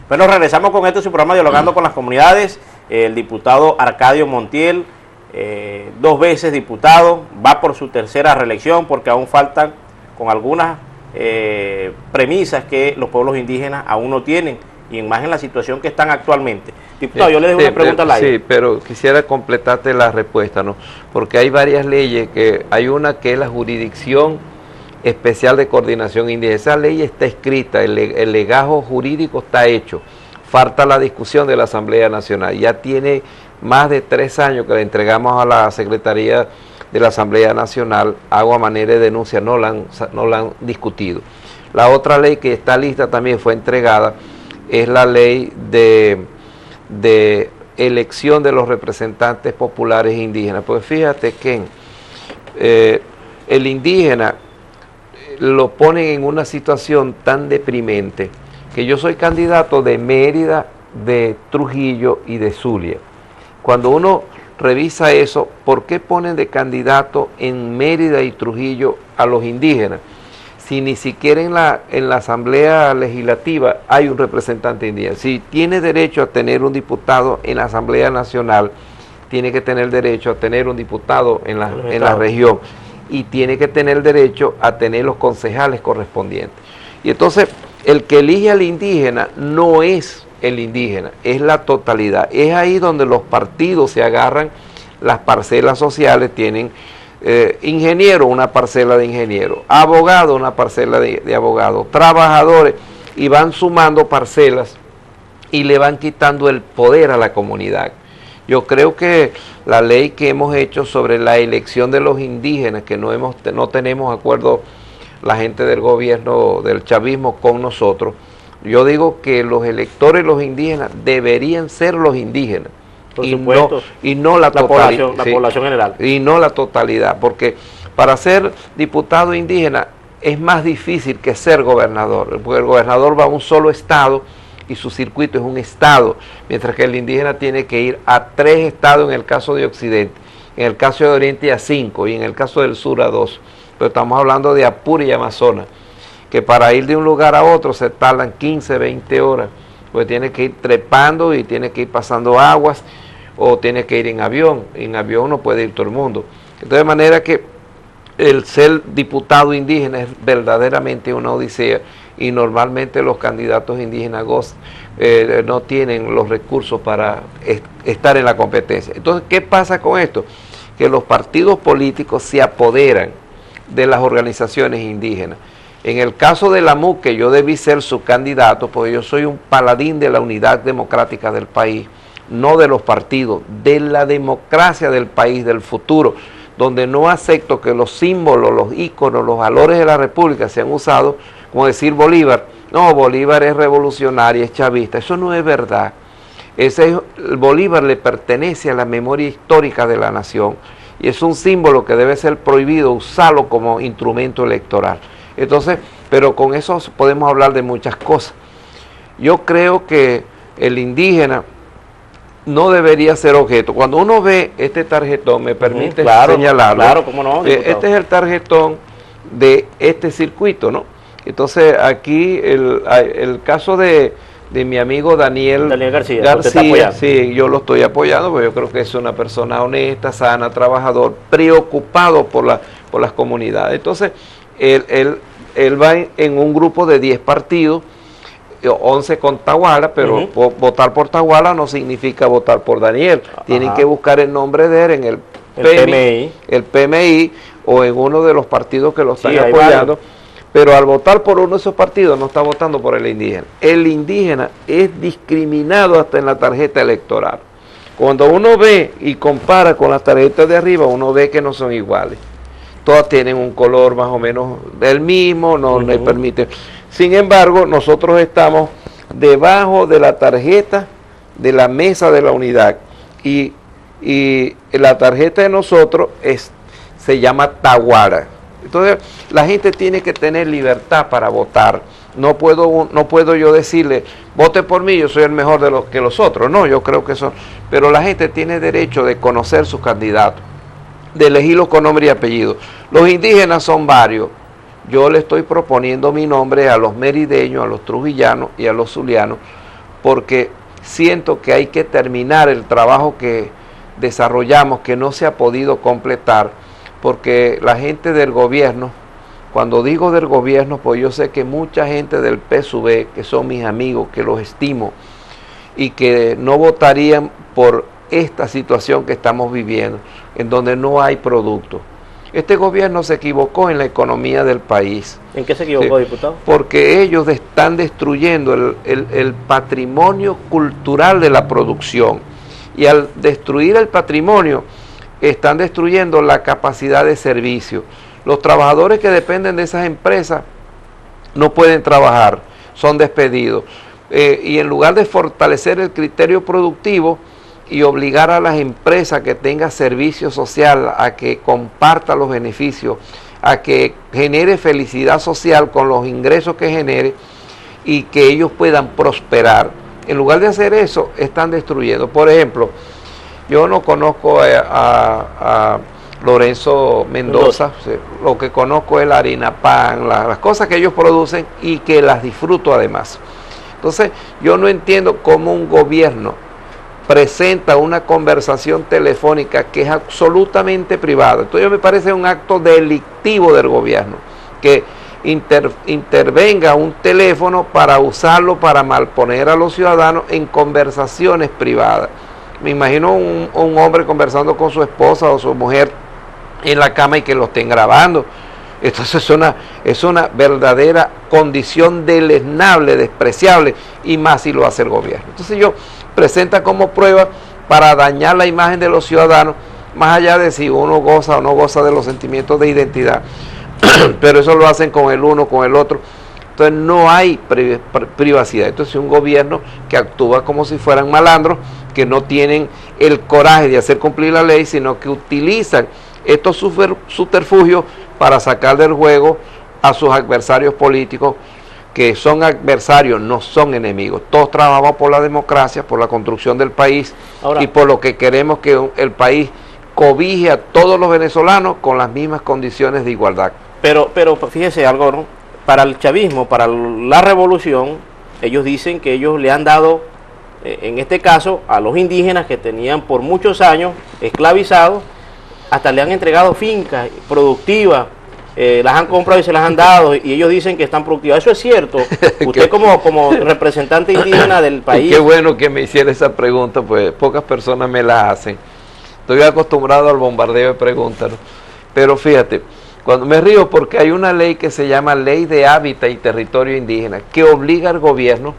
Bueno, regresamos con este su programa Dialogando con las Comunidades. El diputado Arcadio Montiel, 2 veces diputado, va por su tercera reelección porque aún faltan con algunas premisas que los pueblos indígenas aún no tienen, y más en la situación que están actualmente. Diputado, yo le dejo una pregunta al aire. Sí, pero quisiera completarte la respuesta, ¿no? Porque hay varias leyes, que hay una que es la Jurisdicción Especial de Coordinación Indígena. Esa ley está escrita, el legajo jurídico está hecho. Falta la discusión de la Asamblea Nacional. Ya tiene más de 3 años que la entregamos a la Secretaría de la Asamblea Nacional, hago a manera de denuncia, no la han discutido. La otra ley que está lista también fue entregada, es la ley de elección de los representantes populares indígenas. Pues fíjate que el indígena lo ponen en una situación tan deprimente, que yo soy candidato de Mérida, de Trujillo y de Zulia. Cuando uno revisa eso, ¿por qué ponen de candidato en Mérida y Trujillo a los indígenas? Si ni siquiera en la Asamblea Legislativa hay un representante indígena. Si tiene derecho a tener un diputado en la Asamblea Nacional, tiene que tener derecho a tener un diputado en la región, y tiene que tener derecho a tener los concejales correspondientes. Y entonces, el que elige al indígena no es el indígena, es la totalidad. Es ahí donde los partidos se agarran las parcelas sociales, tienen ingeniero, una parcela de ingeniero, abogado, una parcela de abogado, trabajadores, y van sumando parcelas y le van quitando el poder a la comunidad. Yo creo que la ley que hemos hecho sobre la elección de los indígenas, que no tenemos acuerdo la gente del gobierno del chavismo con nosotros, yo digo que los electores, los indígenas, deberían ser los indígenas. Por supuesto. Y no la totalidad. La población general. Y no la totalidad, porque para ser diputado indígena es más difícil que ser gobernador, porque el gobernador va a un solo estado y su circuito es un estado, mientras que el indígena tiene que ir a 3 estados en el caso de Occidente, en el caso de Oriente a 5 y en el caso del Sur a 2. Pero estamos hablando de Apure y Amazonas, que para ir de un lugar a otro se tardan 15, 20 horas, porque tiene que ir trepando y tiene que ir pasando aguas, o tiene que ir en avión no puede ir todo el mundo. Entonces, de manera que el ser diputado indígena es verdaderamente una odisea, y normalmente los candidatos indígenas no tienen los recursos para estar en la competencia. Entonces, ¿qué pasa con esto? Que los partidos políticos se apoderan de las organizaciones indígenas. En el caso de la MUC, que yo debí ser su candidato, porque yo soy un paladín de la unidad democrática del país, no de los partidos, de la democracia del país, del futuro, donde no acepto que los símbolos, los íconos, los valores de la República sean usados, como decir Bolívar. No, Bolívar es revolucionario, es chavista. Eso no es verdad. Bolívar le pertenece a la memoria histórica de la nación, y es un símbolo que debe ser prohibido usarlo como instrumento electoral. Entonces, pero con eso podemos hablar de muchas cosas. Yo creo que el indígena no debería ser objeto. Cuando uno ve este tarjetón, me permite señalarlo. Claro, cómo no, este es el tarjetón de este circuito, ¿no? Entonces, aquí el caso de mi amigo Daniel García, sí, yo lo estoy apoyando, porque yo creo que es una persona honesta, sana, trabajador, preocupado por las comunidades. Entonces, él va en un grupo de 10 partidos, 11 con Tahuala, pero votar por Tahuala no significa votar por Daniel. Tienen que buscar el nombre de él en el PMI o en uno de los partidos que lo están apoyando. Pero al votar por uno de esos partidos no está votando por el indígena. El indígena es discriminado hasta en la tarjeta electoral. Cuando uno ve y compara con las tarjetas de arriba, uno ve que no son iguales. Todas tienen un color más o menos del mismo, no le permite. Sin embargo, nosotros estamos debajo de la tarjeta de la mesa de la unidad, y la tarjeta de nosotros se llama Tahuara. Entonces, la gente tiene que tener libertad para votar. No puedo yo decirle, vote por mí, yo soy el mejor que los otros. No, yo creo que eso. Pero la gente tiene derecho de conocer sus candidatos, de elegirlos con nombre y apellido. Los indígenas son varios. Yo le estoy proponiendo mi nombre a los merideños, a los trujillanos y a los zulianos, porque siento que hay que terminar el trabajo que desarrollamos, que no se ha podido completar, porque la gente del gobierno, cuando digo del gobierno, pues yo sé que mucha gente del PSUV, que son mis amigos, que los estimo, y que no votarían por esta situación que estamos viviendo, en donde no hay producto. Este gobierno se equivocó en la economía del país. ¿En qué se equivocó, diputado? Porque ellos están destruyendo el patrimonio cultural de la producción. Y al destruir el patrimonio, están destruyendo la capacidad de servicio. Los trabajadores que dependen de esas empresas no pueden trabajar, son despedidos. Y en lugar de fortalecer el criterio productivo y obligar a las empresas que tengan servicio social a que comparta los beneficios, a que genere felicidad social con los ingresos que genere y que ellos puedan prosperar. En lugar de hacer eso, están destruyendo. Por ejemplo, yo no conozco a Lorenzo Mendoza, lo que conozco es la harina pan, las cosas que ellos producen y que las disfruto además. Entonces, yo no entiendo cómo un gobierno presenta una conversación telefónica que es absolutamente privada. Entonces, me parece un acto delictivo del gobierno, que intervenga un teléfono para usarlo para malponer a los ciudadanos en conversaciones privadas. Me imagino un hombre conversando con su esposa o su mujer en la cama y que lo estén grabando. Entonces es una verdadera condición deleznable, despreciable, y más si lo hace el gobierno. Entonces presenta como prueba para dañar la imagen de los ciudadanos, más allá de si uno goza o no goza de los sentimientos de identidad, pero eso lo hacen con el uno, con el otro. Entonces no hay privacidad. Entonces un gobierno que actúa como si fueran malandros, que no tienen el coraje de hacer cumplir la ley, sino que utilizan estos subterfugios para sacar del juego a sus adversarios políticos, que son adversarios, no son enemigos. Todos trabajamos por la democracia, por la construcción del país. Ahora, y por lo que queremos que el país cobije a todos los venezolanos con las mismas condiciones de igualdad. Pero fíjese algo, ¿no? Para el chavismo, para la revolución, ellos dicen que ellos le han dado, en este caso, a los indígenas que tenían por muchos años esclavizados, hasta le han entregado fincas productivas, las han comprado y se las han dado, y ellos dicen que están productivas. ¿Eso es cierto? Usted como representante indígena del país... Qué bueno que me hiciera esa pregunta, pues pocas personas me la hacen. Estoy acostumbrado al bombardeo de preguntas, ¿no? Pero fíjate, cuando me río porque hay una ley que se llama Ley de Hábitat y Territorio Indígena, que obliga al gobierno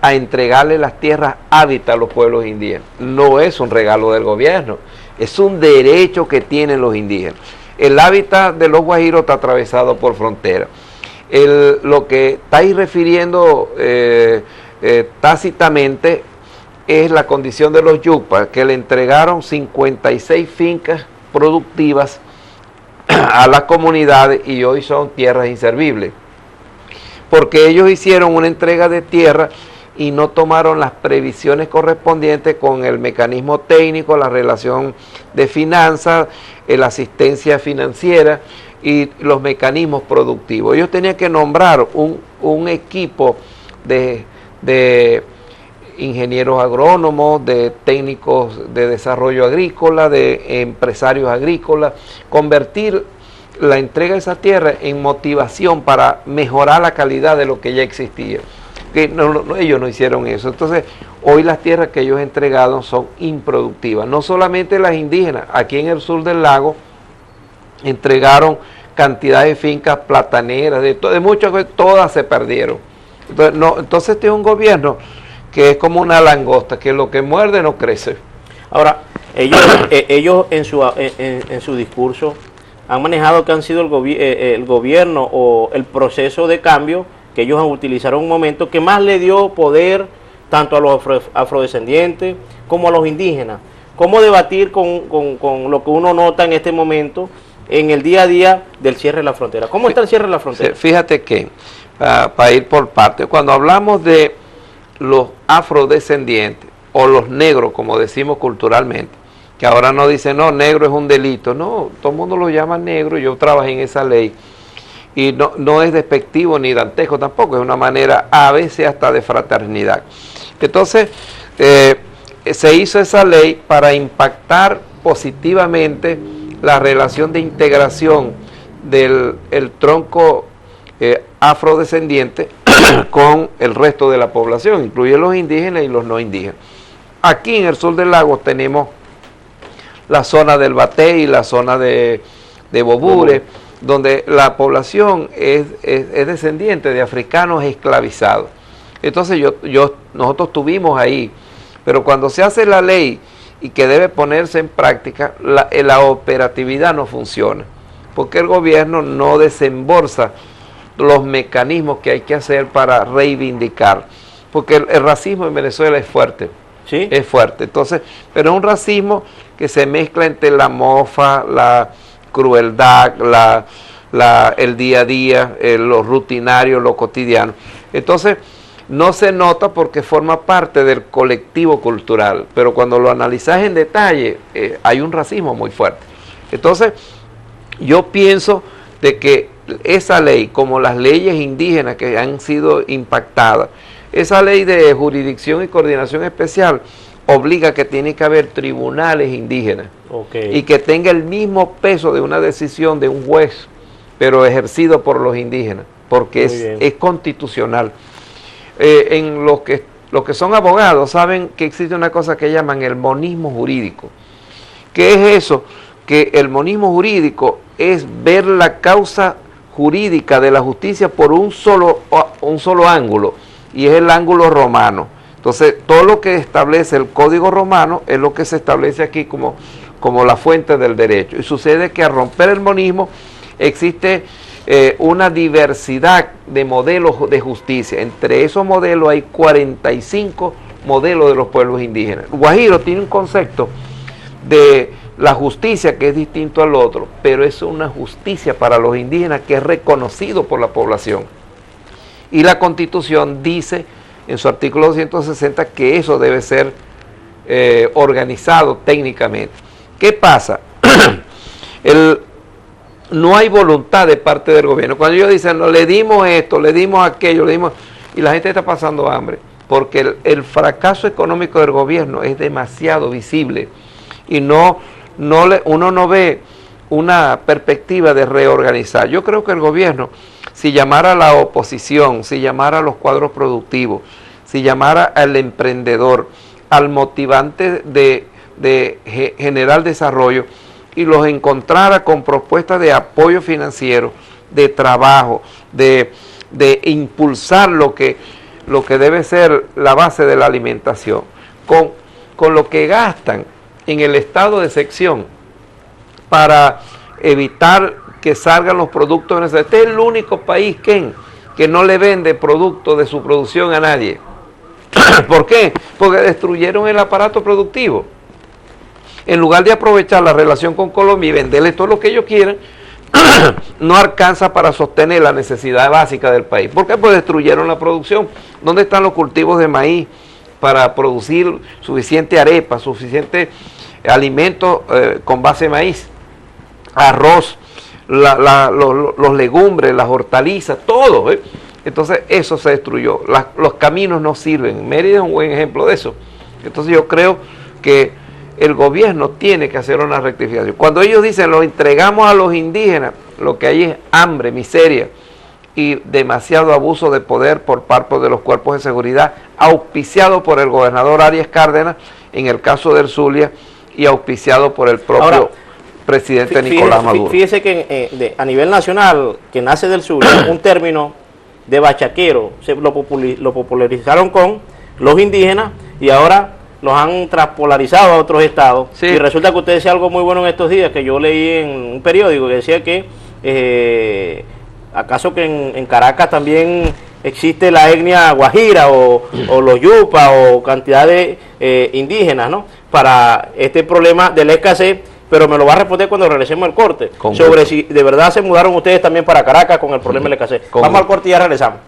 a entregarle las tierras hábitat a los pueblos indígenas. No es un regalo del gobierno, es un derecho que tienen los indígenas. El hábitat de los guajiros está atravesado por frontera. Lo que estáis refiriendo tácitamente es la condición de los yupas, que le entregaron 56 fincas productivas a las comunidades y hoy son tierras inservibles, porque ellos hicieron una entrega de tierra y no tomaron las previsiones correspondientes con el mecanismo técnico, la relación de finanzas, la asistencia financiera y los mecanismos productivos. Ellos tenían que nombrar un equipo de ingenieros agrónomos, de técnicos de desarrollo agrícola, de empresarios agrícolas, convertir la entrega de esa tierra en motivación para mejorar la calidad de lo que ya existía. Que ellos no hicieron eso. Entonces, hoy las tierras que ellos entregaron son improductivas. No solamente las indígenas, aquí en el sur del lago entregaron cantidad de fincas plataneras, de muchas cosas, todas se perdieron. Entonces este es un gobierno que es como una langosta, que lo que muerde no crece. Ahora, ellos en su discurso han manejado que han sido el gobierno o el proceso de cambio que ellos utilizaron un momento que más le dio poder tanto a los afrodescendientes como a los indígenas. ¿Cómo debatir con lo que uno nota en este momento en el día a día del cierre de la frontera? ¿Cómo está el cierre de la frontera? Fíjate que, para ir por partes, cuando hablamos de los afrodescendientes o los negros, como decimos culturalmente, que ahora no dicen, no, negro es un delito. No, todo el mundo lo llama negro, yo trabajé en esa ley. Y no es despectivo ni dantesco tampoco, es una manera a veces hasta de fraternidad. Entonces, se hizo esa ley para impactar positivamente la relación de integración del tronco afrodescendiente con el resto de la población, incluye los indígenas y los no indígenas. Aquí en el sur del lago tenemos la zona del Batey y la zona de Bobure, donde la población es descendiente de africanos esclavizados. Entonces nosotros estuvimos ahí, pero cuando se hace la ley y que debe ponerse en práctica, la operatividad no funciona, porque el gobierno no desembolsa los mecanismos que hay que hacer para reivindicar, porque el racismo en Venezuela es fuerte. ¿Sí? Es fuerte, entonces, pero es un racismo que se mezcla entre la mofa, la crueldad, el día a día, lo rutinario, lo cotidiano. Entonces, no se nota porque forma parte del colectivo cultural, pero cuando lo analizas en detalle, hay un racismo muy fuerte. Entonces, yo pienso de que esa ley, como las leyes indígenas que han sido impactadas, esa ley de jurisdicción y coordinación especial obliga que tiene que haber tribunales indígenas y que tenga el mismo peso de una decisión de un juez, pero ejercido por los indígenas, porque es constitucional. En los que son abogados saben que existe una cosa que llaman el monismo jurídico. ¿Qué es eso? Que el monismo jurídico es ver la causa jurídica de la justicia por un solo ángulo, y es el ángulo romano. Entonces, todo lo que establece el Código Romano es lo que se establece aquí como la fuente del derecho. Y sucede que al romper el monismo existe una diversidad de modelos de justicia. Entre esos modelos hay 45 modelos de los pueblos indígenas. Guajiro tiene un concepto de la justicia que es distinto al otro, pero es una justicia para los indígenas que es reconocido por la población. Y la Constitución dice en su artículo 260 que eso debe ser organizado técnicamente. ¿Qué pasa? No hay voluntad de parte del gobierno. Cuando ellos dicen, no, le dimos esto, le dimos aquello, y la gente está pasando hambre, porque el fracaso económico del gobierno es demasiado visible y uno no ve una perspectiva de reorganizar. Yo creo que el gobierno, si llamara a la oposición, si llamara a los cuadros productivos, si llamara al emprendedor, al motivante de generar desarrollo, y los encontrara con propuestas de apoyo financiero, de trabajo, de impulsar lo que debe ser la base de la alimentación, con lo que gastan en el estado de sección para evitar que salgan los productos de Venezuela. Este es el único país que no le vende productos de su producción a nadie. ¿Por qué? Porque destruyeron el aparato productivo. En lugar de aprovechar la relación con Colombia y venderle todo lo que ellos quieren, no alcanza para sostener la necesidad básica del país. ¿Por qué? Pues destruyeron la producción. ¿Dónde están los cultivos de maíz para producir suficiente arepa, suficiente alimento con base de maíz, arroz, los legumbres, las hortalizas, todo? Entonces eso se destruyó. Los caminos no sirven. Mérida es un buen ejemplo de eso. Entonces yo creo que el gobierno tiene que hacer una rectificación. Cuando ellos dicen lo entregamos a los indígenas, lo que hay es hambre, miseria y demasiado abuso de poder por parte de los cuerpos de seguridad, auspiciado por el gobernador Arias Cárdenas en el caso del Zulia y auspiciado por el propio presidente Nicolás Maduro. Fíjese que a nivel nacional, que nace del Zulia, un término de bachaquero, lo popularizaron con los indígenas y ahora los han transpolarizado a otros estados. Sí. Y resulta que usted decía algo muy bueno en estos días, que yo leí en un periódico que decía que acaso que en Caracas también existe la etnia guajira o los yupas o cantidad de indígenas, ¿no? Para este problema de la escasez, pero me lo va a responder cuando regresemos al corte, sobre si de verdad se mudaron ustedes también para Caracas con el problema de la escasez. Vamos al corte y ya regresamos.